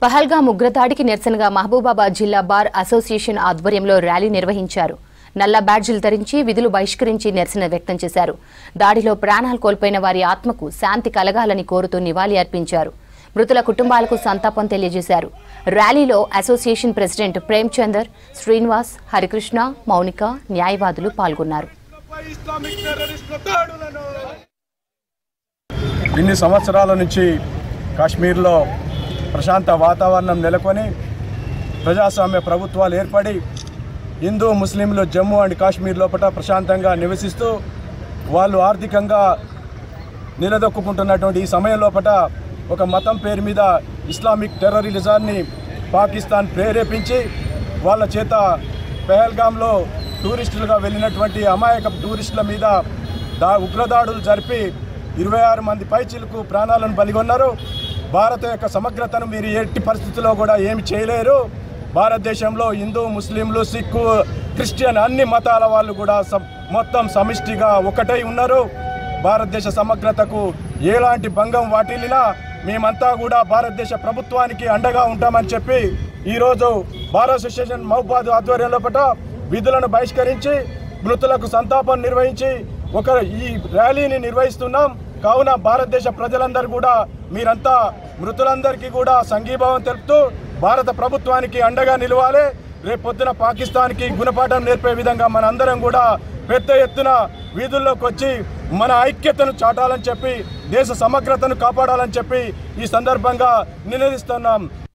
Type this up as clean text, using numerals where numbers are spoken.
పహల్గామ్ ఉగ్రదాడికి నిరసనగా మహబూబాబాద్ జిల్లా bar association ఆధ్వర్యంలో ర్యాలీ నిర్వహించారు. నల్ల బ్యాడ్జీలు ధరించి విధులు బహిష్కరించి నిరసన వ్యక్తం చేశారు. దాడిలో ప్రాణాలు కోల్పోయిన వారి ఆత్మకు శాంతి కలగాలని కోరుతూ నివాళి అర్పించారు. మృతుల కుటుంబాలకు సంతాపం తెలియజేశారు. ర్యాలీలో అసోసియేషన్ ప్రెసిడెంట్ ప్రేమ్చందర్, శ్రీనివాస్, హరికృష్ణ, మౌనిక, న్యాయవాదులు పాల్గొన్నారు. ఇన్ని సంవత్సరాల నుంచి కాశ్మీర్లో ప్రశాంత వాతావరణం నెలకొని ప్రజాస్వామ్య ప్రభుత్వాలు ఏర్పడి హిందూ ముస్లింలు జమ్మూ అండ్ కాశ్మీర్ లోపల ప్రశాంతంగా నివసిస్తూ వాళ్ళు ఆర్థికంగా నిలదొక్కుంటున్నటువంటి ఈ సమయం లోపల ఒక మతం పేరు మీద ఇస్లామిక్ టెర్రరిజాన్ని పాకిస్తాన్ ప్రేరేపించి వాళ్ళ చేత పహల్గామ్లో టూరిస్టులుగా వెళ్ళినటువంటి అమాయక టూరిస్టుల మీద ఉగ్రదాడులు జరిపి 26 మంది పైచిలకు ప్రాణాలను బలిగొన్నారు. భారత యొక్క సమగ్రతను మీరు ఎట్టి పరిస్థితుల్లో కూడా ఏమి చేయలేరు. భారతదేశంలో హిందూ, ముస్లింలు, సిక్కు, క్రిస్టియన్ అన్ని మతాల వాళ్ళు కూడా మొత్తం సమిష్టిగా ఒకటై ఉన్నారు. భారతదేశ సమగ్రతకు ఎలాంటి భంగం వాటిల్లినా మేమంతా కూడా భారతదేశ ప్రభుత్వానికి అండగా ఉంటామని చెప్పి ఈరోజు బార్ అసోసియేషన్ మహబూబాబాద్ ఆధ్వర్యంలో విధులను బహిష్కరించి మృతులకు సంతాపం నిర్వహించి ఈ ర్యాలీని నిర్వహిస్తున్నాం. కావున భారతదేశ ప్రజలందరూ కూడా మీరంతా మృతులందరికీ కూడా సంఘీభావం తెలుపుతూ భారత ప్రభుత్వానికి అండగా నిలవాలి. రేపొద్దున పాకిస్తాన్కి గుణపాఠం నేర్పే విధంగా మనందరం కూడా పెద్ద ఎత్తున వీధుల్లోకి వచ్చి మన ఐక్యతను చాటాలని చెప్పి దేశ సమగ్రతను కాపాడాలని చెప్పి ఈ సందర్భంగా నినదిస్తున్నాం.